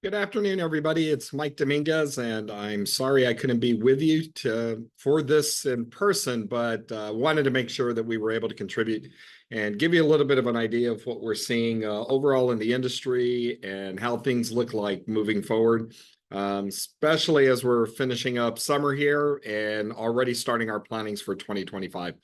Good afternoon, everybody. It's Mike Dominguez, and I'm sorry I couldn't be with you for this in person, but wanted to make sure that we were able to contribute and give you a little bit of an idea of what we're seeing overall in the industry and how things look like moving forward, especially as we're finishing up summer here and already starting our plannings for 2025.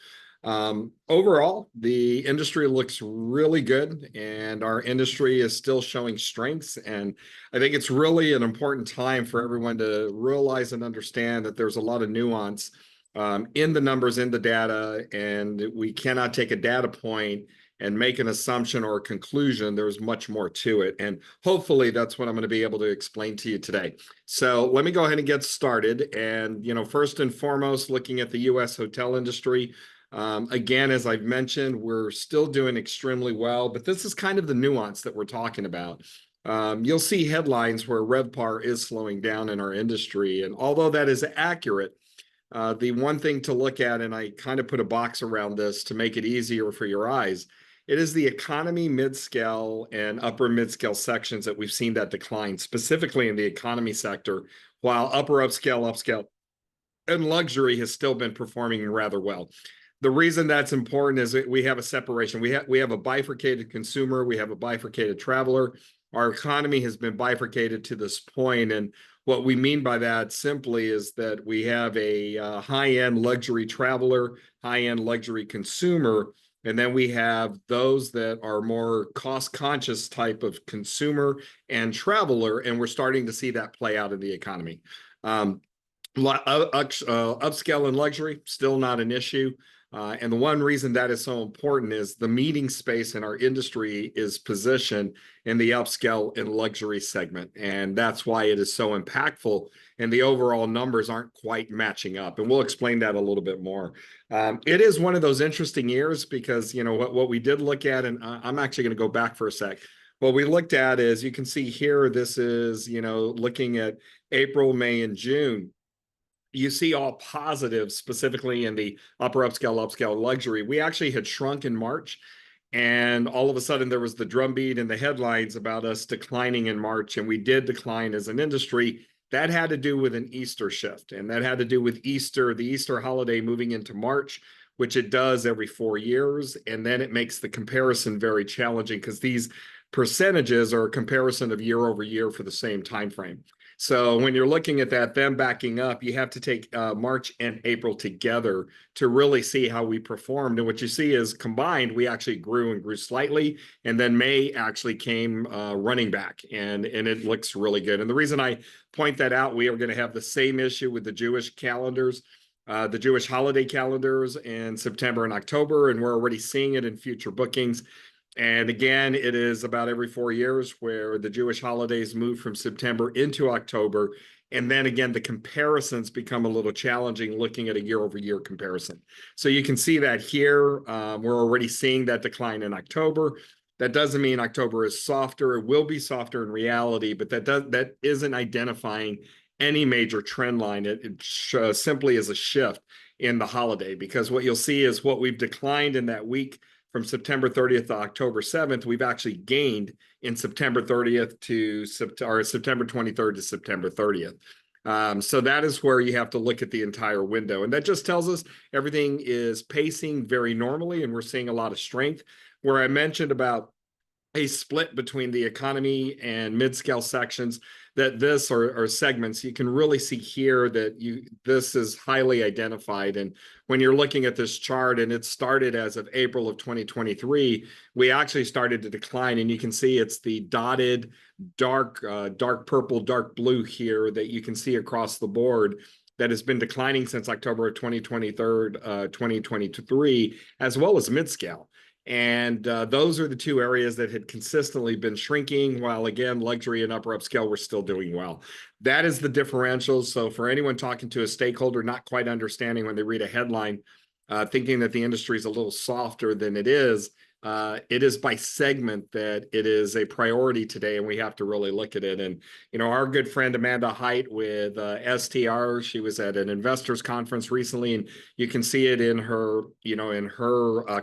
Overall, the industry looks really good, and our industry is still showing strengths. And I think it's really an important time for everyone to realize and understand that there's a lot of nuance in the numbers, in the data, and we cannot take a data point and make an assumption or a conclusion. There's much more to it. And hopefully that's what I'm going to be able to explain to you today. So let me go ahead and get started. And, first and foremost, looking at the U.S. hotel industry. Again, as I've mentioned, we're still doing extremely well, but this is kind of the nuance that we're talking about. You'll see headlines where RevPAR is slowing down in our industry. And although that is accurate, the one thing to look at, and I kind of put a box around this to make it easier for your eyes, it is the economy, mid-scale, and upper mid-scale sections that we've seen that decline, specifically in the economy sector, while upper upscale, and luxury has still been performing rather well. The reason that's important is that we have a separation. We have a bifurcated consumer. We have a bifurcated traveler. Our economy has been bifurcated to this point. And what we mean by that simply is that we have a high-end luxury traveler, high-end luxury consumer, and then we have those that are more cost-conscious type of consumer and traveler, and we're starting to see that play out in the economy. Upscale and luxury, still not an issue. And the one reason that is so important is the meeting space in our industry is positioned in the upscale and luxury segment. And that's why it is so impactful. And the overall numbers aren't quite matching up. And we'll explain that a little bit more. It is one of those interesting years because, what we did look at, and I'm actually going to go back for a sec. What we looked at is, you can see here, this is, looking at April, May, and June. You see all positives, specifically in the upper upscale luxury. We actually had shrunk in March, and all of a sudden there was the drumbeat in the headlines about us declining in March, and we did decline as an industry. That had to do with an Easter shift, and that had to do with Easter, the Easter holiday moving into March, which it does every 4 years, and then it makes the comparison very challenging because these percentages are a comparison of year over year for the same time frame. So when you're looking at that, them backing up, you have to take March and April together to really see how we performed. And what you see is combined, we actually grew and grew slightly. And then May actually came running back, and it looks really good. And the reason I point that out, we are going to have the same issue with the Jewish calendars, the Jewish holiday calendars in September and October, and we're already seeing it in future bookings. And again, it is about every 4 years where the Jewish holidays move from September into October. And then again, the comparisons become a little challenging looking at a year-over-year comparison. So you can see that here. We're already seeing that decline in October. That doesn't mean October is softer. It will be softer in reality, but that isn't identifying any major trend line. It simply is a shift in the holiday, because what you'll see is what we've declined in that week from September 30th to October 7th, we've actually gained in September 30th to September 23rd to September 30th. So that is where you have to look at the entire window. And that just tells us everything is pacing very normally, and we're seeing a lot of strength. Where I mentioned about a split between the economy and mid-scale sections, that this or segments, you can really see here that this is highly identified. And when you're looking at this chart, and it started as of April of 2023, we actually started to decline, and you can see it's the dotted dark purple, dark blue here that you can see across the board that has been declining since October of 2023, as well as mid-scale. And those are the two areas that had consistently been shrinking, while again, luxury and upper upscale were still doing well. That is the differentials. So for anyone talking to a stakeholder, not quite understanding when they read a headline, thinking that the industry is a little softer than it is, it is by segment that it is a priority today, and we have to really look at it. And our good friend Amanda Height with STR, she was at an investors conference recently, and you can see it in her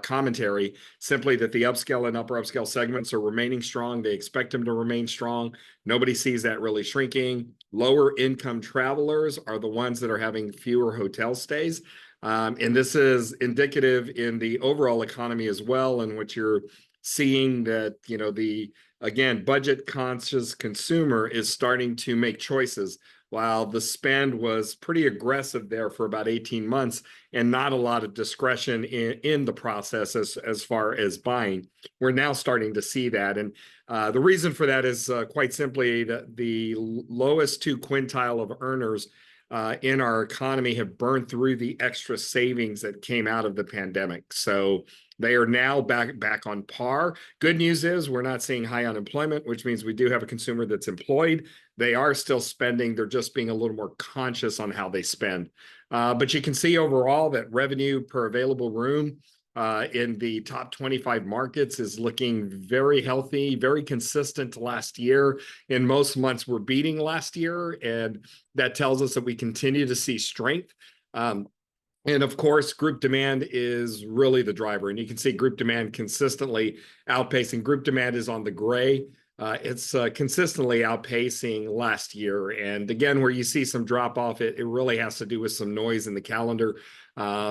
commentary, simply that the upscale and upper upscale segments are remaining strong. They expect them to remain strong. Nobody sees that really shrinking. Lower income travelers are the ones that are having fewer hotel stays. And this is indicative in the overall economy as well, in which you're seeing that, the, again, budget conscious consumer is starting to make choices, while the spend was pretty aggressive there for about 18 months and not a lot of discretion in the process as far as buying. We're now starting to see that. And the reason for that is quite simply that the lowest two quintile of earners in our economy have burned through the extra savings that came out of the pandemic. So they are now back on par. Good news is we're not seeing high unemployment, which means we do have a consumer that's employed. They are still spending. They're just being a little more conscious on how they spend. But you can see overall that revenue per available room in the top 25 markets is looking very healthy, very consistent to last year. In most months, we're beating last year, and that tells us that we continue to see strength. And of course, group demand is really the driver. And you can see group demand consistently outpacing. Group demand is on the gray. It's consistently outpacing last year. And again, where you see some drop off, it really has to do with some noise in the calendar.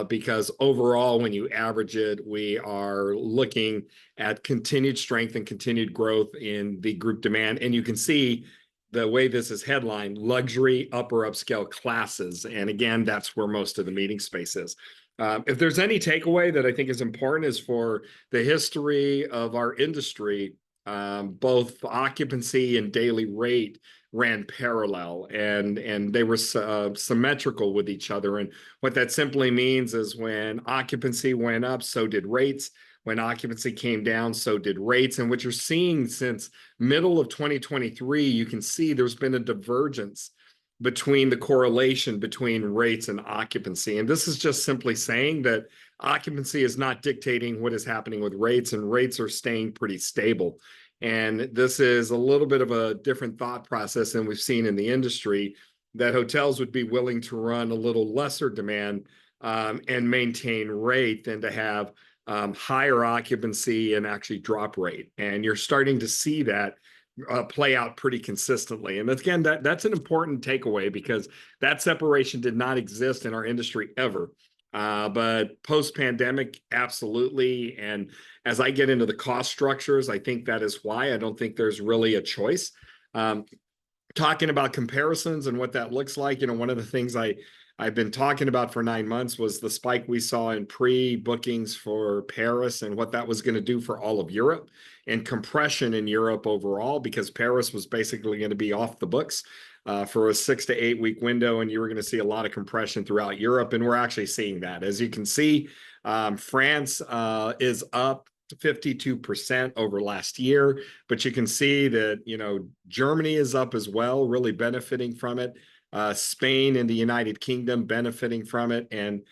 Because overall, when you average it, we are looking at continued strength and continued growth in the group demand. And you can see the way this is headlined, luxury upper upscale classes. And again, that's where most of the meeting space is. If there's any takeaway that I think is important is for the history of our industry, both occupancy and daily rate ran parallel, and they were symmetrical with each other. And what that simply means is when occupancy went up, so did rates. When occupancy came down, so did rates. And what you're seeing since middle of 2023, you can see there's been a divergence between the correlation between rates and occupancy. And this is just simply saying that occupancy is not dictating what is happening with rates, and rates are staying pretty stable. And this is a little bit of a different thought process than we've seen in the industry, that hotels would be willing to run a little lesser demand and maintain rate than to have higher occupancy and actually drop rate. And you're starting to see that play out pretty consistently. And again, that's an important takeaway, because that separation did not exist in our industry ever. But post-pandemic, absolutely. And as I get into the cost structures, I think that is why I don't think there's really a choice. Talking about comparisons and what that looks like, one of the things I've been talking about for 9 months was the spike we saw in pre-bookings for Paris and what that was going to do for all of Europe, and compression in Europe overall, because Paris was basically going to be off the books for a 6 to 8 week window, and you were going to see a lot of compression throughout Europe, and we're actually seeing that. As you can see, France is up 52% over last year, but you can see that Germany is up as well, really benefiting from it. Spain and the United Kingdom benefiting from it, and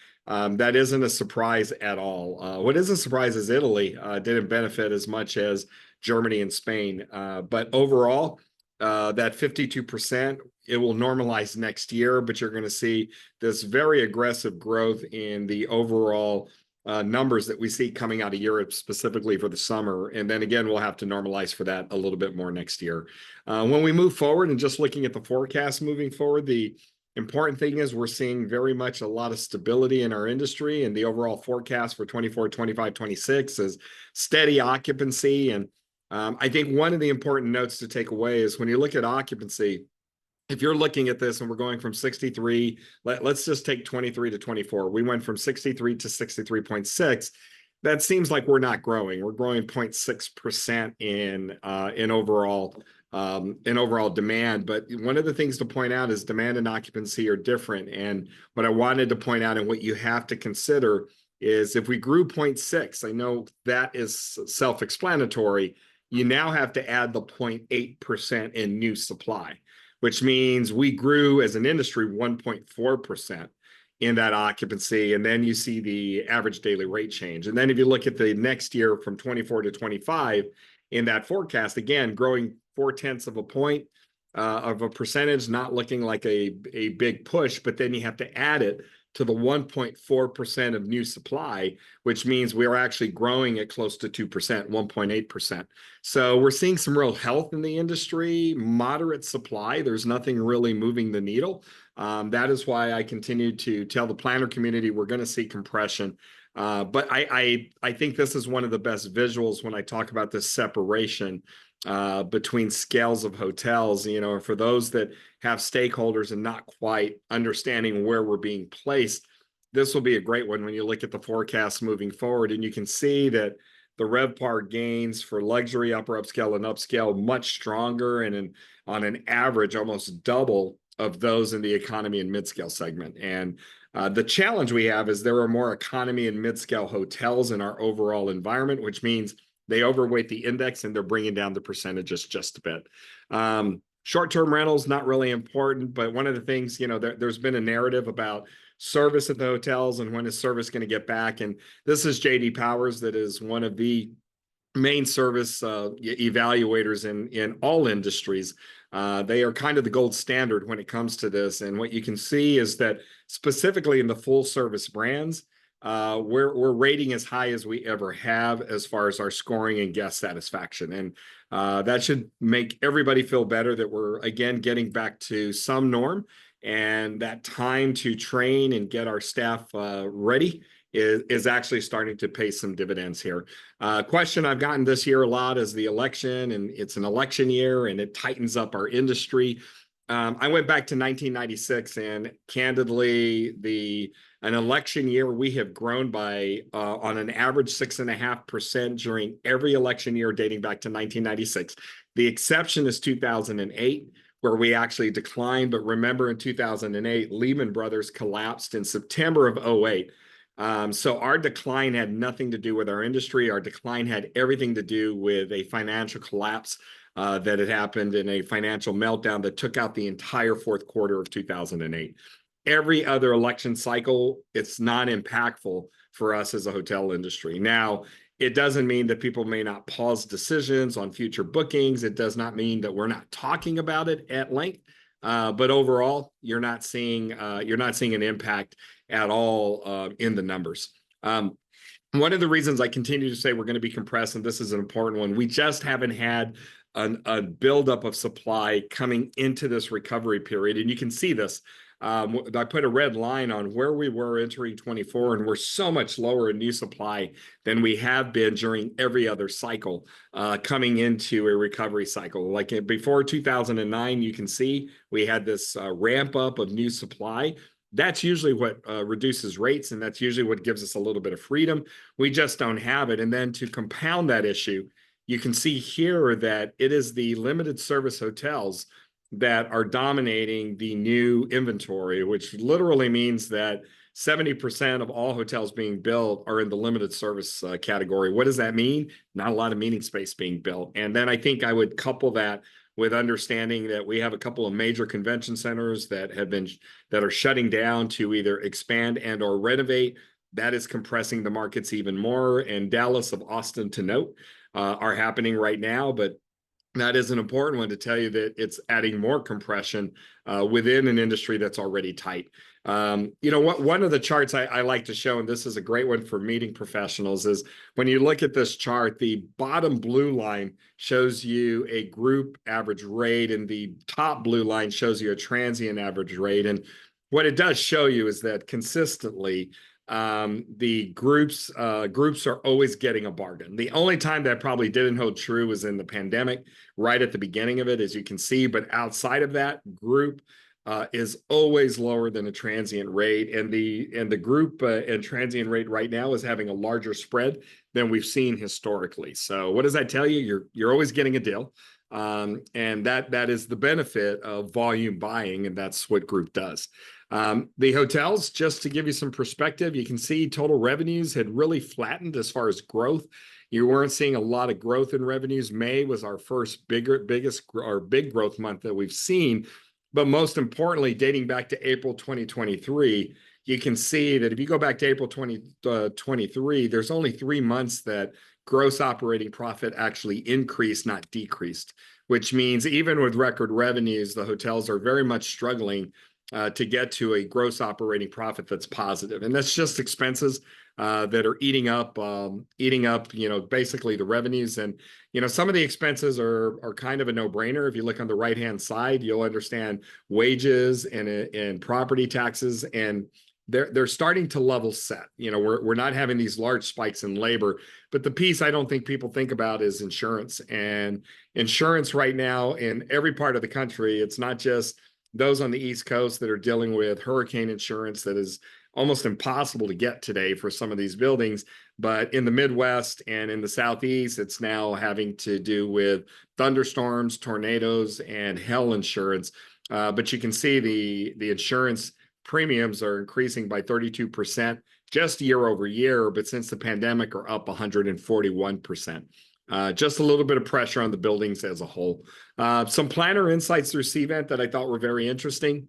that isn't a surprise at all. What is a surprise is Italy didn't benefit as much as Germany and Spain, but overall, that 52%, it will normalize next year, but you're going to see this very aggressive growth in the overall numbers that we see coming out of Europe, specifically for the summer. And then again, we'll have to normalize for that a little bit more next year. When we move forward and just looking at the forecast moving forward, the important thing is we're seeing very much a lot of stability in our industry, and the overall forecast for 24, 25, 26 is steady occupancy. And I think one of the important notes to take away is when you look at occupancy, if you're looking at this and we're going from 63, let's just take 23 to 24. We went from 63 to 63.6. That seems like we're not growing. We're growing 0.6% in overall demand. But one of the things to point out is demand and occupancy are different. And what I wanted to point out and what you have to consider is if we grew 0.6, I know that is self-explanatory. You now have to add the 0.8% in new supply, which means we grew as an industry 1.4%. in that occupancy. And then you see the average daily rate change. And then if you look at the next year from 24 to 25 in that forecast, again, growing 0.4 of a point of a percentage, not looking like a big push, but then you have to add it to the 1.4% of new supply, which means we are actually growing at close to 2%, 1.8%. So we're seeing some real health in the industry, moderate supply. There's nothing really moving the needle. That is why I continue to tell the planner community we're going to see compression. But I think this is one of the best visuals when I talk about this separation between scales of hotels. You know, for those that have stakeholders and not quite understanding where we're being placed, this will be a great one when you look at the forecast moving forward. And you can see that the RevPAR gains for luxury, upper upscale, and upscale much stronger, and on an average almost double of those in the economy and mid-scale segment. And the challenge we have is there are more economy and mid-scale hotels in our overall environment, which means they overweight the index and they're bringing down the percentages just a bit. Short-term rentals, not really important, but one of the things, you know, there's been a narrative about service at the hotels and when is service going to get back. And this is J.D. Powers, that is one of the main service evaluators in all industries. They are kind of the gold standard when it comes to this. And what you can see is that specifically in the full service brands, we're rating as high as we ever have as far as our scoring and guest satisfaction. And that should make everybody feel better that we're, again, getting back to some norm, and that time to train and get our staff ready is actually starting to pay some dividends here. Question I've gotten this year a lot is the election, and it's an election year and it tightens up our industry. I went back to 1996, and candidly, an election year, we have grown by on an average 6.5% during every election year dating back to 1996. The exception is 2008, where we actually declined. But remember, in 2008, Lehman Brothers collapsed in September of 2008. So our decline had nothing to do with our industry. Our decline had everything to do with a financial collapse that had happened in a financial meltdown that took out the entire fourth quarter of 2008. Every other election cycle, it's not impactful for us as a hotel industry. Now, it doesn't mean that people may not pause decisions on future bookings. It does not mean that we're not talking about it at length. But overall, you're not seeing an impact at all in the numbers. One of the reasons I continue to say we're going to be compressed, and this is an important one, we just haven't had a buildup of supply coming into this recovery period. And you can see this. I put a red line on where we were entering 24, and we're so much lower in new supply than we have been during every other cycle coming into a recovery cycle. Like before 2009, you can see we had this ramp up of new supply. That's usually what reduces rates, and that's usually what gives us a little bit of freedom. We just don't have it. And then to compound that issue, you can see here that it is the limited service hotels that are dominating the new inventory, which literally means that 70% of all hotels being built are in the limited service category. What does that mean? Not a lot of meeting space being built. And then I think I would couple that with understanding that we have a couple of major convention centers that are shutting down to either expand and or renovate. That is compressing the markets even more. And Dallas of Austin, to note, are happening right now, but that is an important one to tell you that it's adding more compression within an industry that's already tight. You know what? One of the charts I like to show, and this is a great one for meeting professionals, is when you look at this chart, the bottom blue line shows you a group average rate, and the top blue line shows you a transient average rate. And what it does show you is that consistently, the groups are always getting a bargain. The only time that probably didn't hold true was in the pandemic, right at the beginning of it, as you can see. But outside of that, group is always lower than a transient rate, and the group and transient rate right now is having a larger spread than we've seen historically. So what does that tell you? You're always getting a deal, and that is the benefit of volume buying, and that's what group does. The hotels, just to give you some perspective, you can see total revenues had really flattened as far as growth. You weren't seeing a lot of growth in revenues. May was our first big growth month that we've seen. But most importantly, dating back to April 2023, you can see that if you go back to April 2023, there's only 3 months that gross operating profit actually increased, not decreased, which means even with record revenues, the hotels are very much struggling to get to a gross operating profit that's positive. And that's just expenses that are eating up, basically the revenues. And, some of the expenses are kind of a no-brainer. If you look on the right-hand side, you'll understand wages and property taxes, and they're starting to level set. We're not having these large spikes in labor, but the piece I don't think people think about is insurance. And insurance right now in every part of the country, it's not just those on the East Coast that are dealing with hurricane insurance that is almost impossible to get today for some of these buildings. But in the Midwest and in the Southeast, it's now having to do with thunderstorms, tornadoes, and hail insurance. But you can see the insurance premiums are increasing by 32% just year over year, but since the pandemic are up 141%. Just a little bit of pressure on the buildings as a whole. Some planner insights through CVent that I thought were very interesting.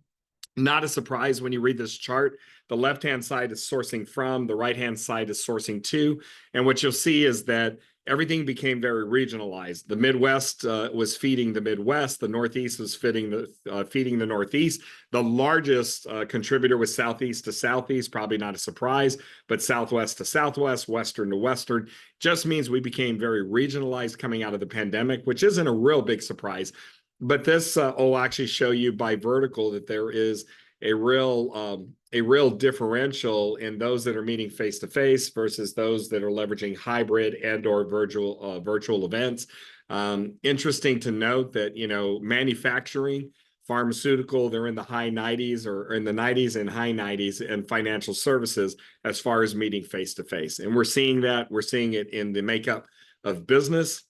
Not a surprise when you read this chart. The left-hand side is sourcing from, the right-hand side is sourcing to. And what you'll see is that everything became very regionalized. The Midwest was feeding the Midwest. The Northeast was feeding the Northeast. The largest contributor was Southeast to Southeast, probably not a surprise, but Southwest to Southwest, Western to Western. Just means we became very regionalized coming out of the pandemic, which isn't a real big surprise. But this will actually show you by vertical that there is a real differential in those that are meeting face-to-face versus those that are leveraging hybrid and or virtual events. Interesting to note that, manufacturing, pharmaceutical, they're in the high 90s or in the 90s and high 90s, and financial services as far as meeting face-to-face. And we're seeing it in the makeup of business.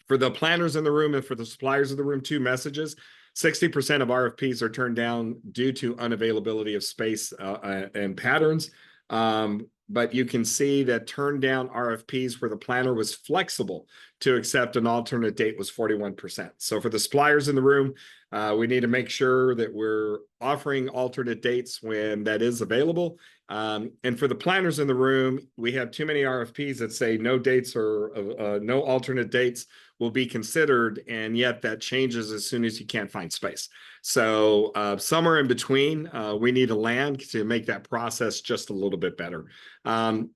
For the planners in the room and for the suppliers in the room, 2 messages. 60% of RFPs are turned down due to unavailability of space and patterns. But you can see that turned down RFPs where the planner was flexible to accept an alternate date was 41%. So for the suppliers in the room, we need to make sure that we're offering alternate dates when that is available. And for the planners in the room, we have too many RFPs that say no dates or no alternate dates will be considered, and yet that changes as soon as you can't find space. So somewhere in between, we need to land to make that process just a little bit better.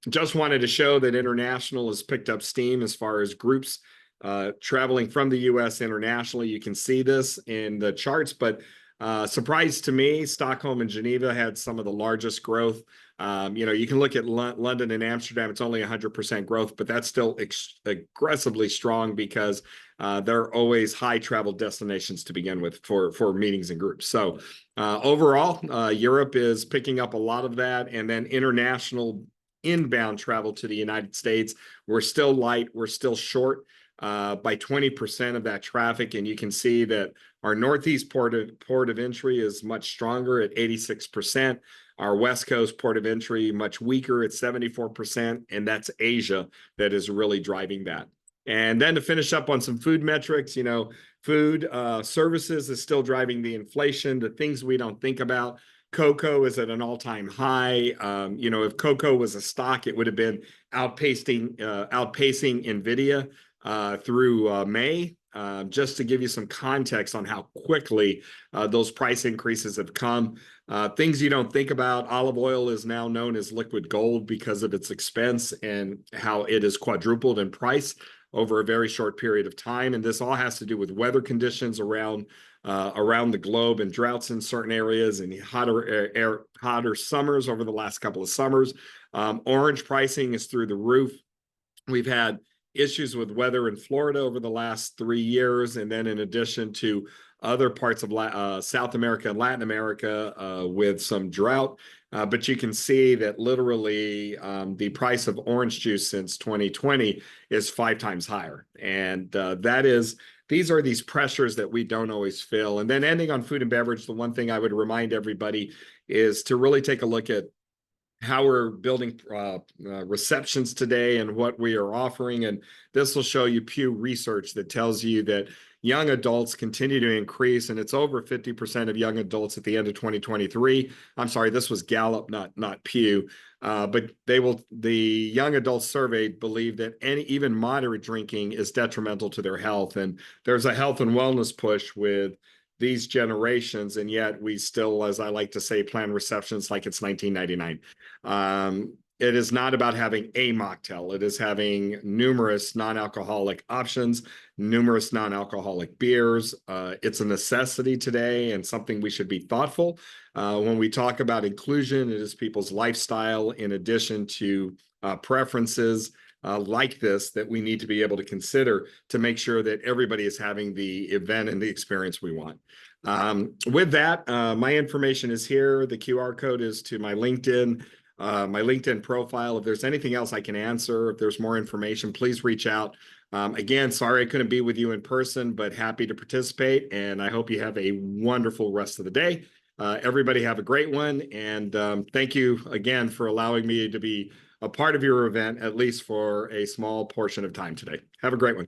Just wanted to show that international has picked up steam as far as groups traveling from the U.S. internationally. You can see this in the charts, but surprise to me, Stockholm and Geneva had some of the largest growth. You can look at London and Amsterdam, it's only 100% growth, but that's still aggressively strong because they're always high travel destinations to begin with for meetings and groups. So overall, Europe is picking up a lot of that, and then international inbound travel to the United States, we're still light, we're still short by 20% of that traffic. And you can see that our Northeast port of entry is much stronger at 86%. Our West Coast port of entry, much weaker at 74%. And that's Asia that is really driving that. And then to finish up on some food metrics, food services is still driving the inflation, the things we don't think about. Cocoa is at an all-time high. If cocoa was a stock, it would have been outpacing NVIDIA through May. Just to give you some context on how quickly those price increases have come. Things you don't think about, olive oil is now known as liquid gold because of its expense and how it is quadrupled in price over a very short period of time. And this all has to do with weather conditions around the globe and droughts in certain areas and hotter summers over the last couple of summers. Orange pricing is through the roof. We've had issues with weather in Florida over the last 3 years, and then in addition to other parts of South America and Latin America with some drought. But you can see that literally the price of orange juice since 2020 is 5 times higher. And these are these pressures that we don't always feel. And then ending on food and beverage, the one thing I would remind everybody is to really take a look at how we're building receptions today and what we are offering. And this will show you Pew Research that tells you that young adults continue to increase, and it's over 50% of young adults at the end of 2023. I'm sorry, this was Gallup, not Pew. But the young adults surveyed believe that even moderate drinking is detrimental to their health. And there's a health and wellness push with these generations, and yet we still, as I like to say, plan receptions like it's 1999. It is not about having a mocktail. It is having numerous non-alcoholic options, numerous non-alcoholic beers. It's a necessity today and something we should be thoughtful. When we talk about inclusion, it is people's lifestyle in addition to preferences like this that we need to be able to consider to make sure that everybody is having the event and the experience we want. With that, my information is here. The QR code is to my LinkedIn profile. If there's anything else I can answer, if there's more information, please reach out. Again, sorry I couldn't be with you in person, but happy to participate. And I hope you have a wonderful rest of the day. Everybody have a great one. And thank you again for allowing me to be a part of your event, at least for a small portion of time today. Have a great one.